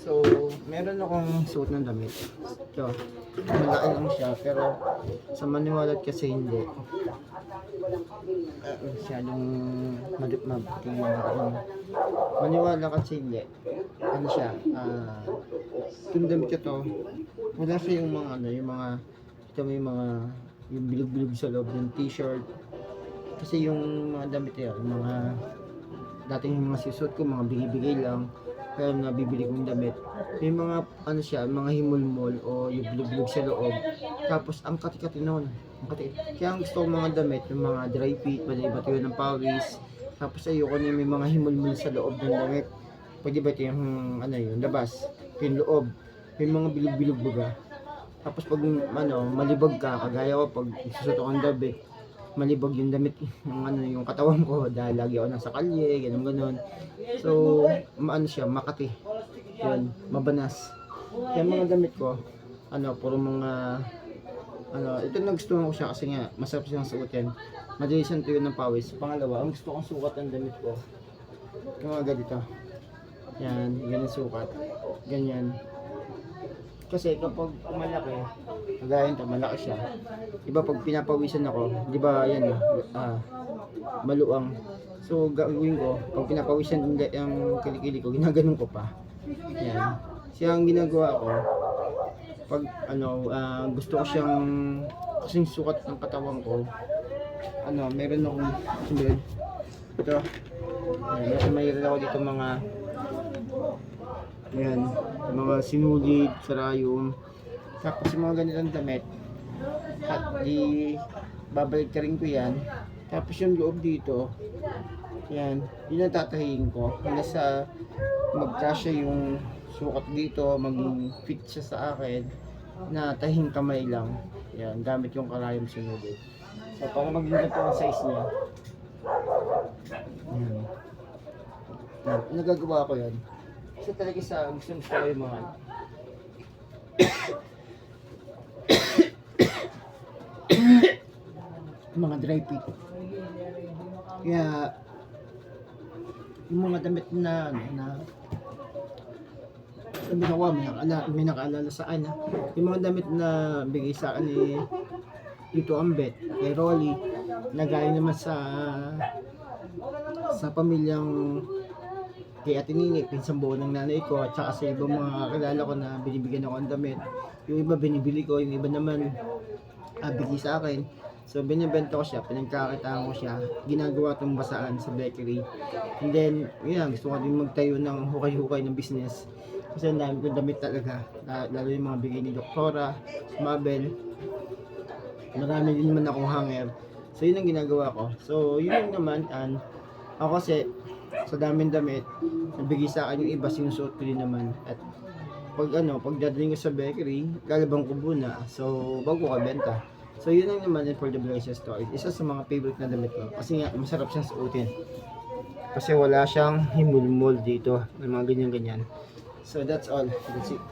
So, meron akong suot ng damit. Ito, malaki lang siya, pero sa maniwalat kasi hindi. Masyadong mabuting maniwala kasi hindi. Ano siya, itong damit ko to, wala siya yung mga yung mga, ito may mga, yung bilog-bilog sa loob ng t-shirt. Kasi yung mga damit yun, yung mga, dating yung mga sisuot ko, mga bigay-bigay lang. Kaya nabibili kong damit, may mga ano siya, mga himulmol o yung bilog-bilog sa loob. Tapos ang kati-kati noon, kaya ang gusto ko mga damit, yung mga dry fit, iba't yun ng pawis. Tapos ayoko na may mga himulmol sa loob ng damit. Pwede ba ito yung ano yun, labas, yung loob, yung mga bilog-bilog baga. Tapos pag malibag ka, kagaya ko pag susuot akong damit, malibag yung damit yung katawan ko dahil lagi ako nasa kalye, ganun. So, siya, makati. Yun, mabanas. Kaya mga damit ko, puro mga ito nagustuhan ko siya kasi nga masarap siyang suotin. Madali siyang tuyo ng pawis. Pangalawa, ang gusto kong sukat ng damit ko, yung mga ganito. Yan, ganyan sukat. Ganyan. Kasi kapag malaki, kagaya nito, malaki siya. Diba pag pinapawisan ako, di ba yan, maluang. So gagawin ko, pag pinapawisan yung kilikili ko, ginaganon ko pa. Yan. Siya ang ginagawa ko, pag gusto ko siyang, kasing sukat ng katawan ko, meron akong, ito, mayroon ako dito mga, yan, mga sinulid, sarayom. Tapos yung mga ganitong damit, at babalik ka rin ko yan. Tapos yung loob dito, yan, yun ang tatahiin ko. Hanggang sa magkasya yung sukat dito, mag-fit siya sa akin, na tahing kamay lang. Yan, gamit yung karayom sinulid. So para maging ito ang size niya. Yan. Yan, nagagawa ko yan. Kasi talaga sa gusto ko yung mga mga dry fit. Kaya yung mga damit na may nakaalala sa akin, yung mga damit na bigay sa akin ni Tito Ambet, kay Rolly, nagaya naman sa pamilyang kay Ate Nini, pinsang buo ng nanay ko, at saka sa ibang mga kakilala ko na binibigyan ako ng damit. Yung iba binibili ko, yung iba naman bigay sa akin. So binibenta ko siya, pinagkakitaan ko siya, ginagawa itong basaan sa bakery. And then, yun, gusto ko din magtayo ng hukay-hukay ng business. Kasi ang dami kong damit talaga, lalo yung mga bigay ni Doktora, Mabel. Marami din naman akong hanger. So yun ang ginagawa ko. So yun naman, ako kasi, sa daming damit, nabigay sa akin yung iba, sinusuot ko din naman. At pag dadaling ko sa bakery, lalabang ko muna. So, bago ko benta. So, yun ang naman for the Blazers Story. Isa sa mga favorite na damit ko. Kasi nga, masarap siyang suotin. Kasi wala siyang himulmol dito. Ng mga ganyan-ganyan. So, that's all. That's it.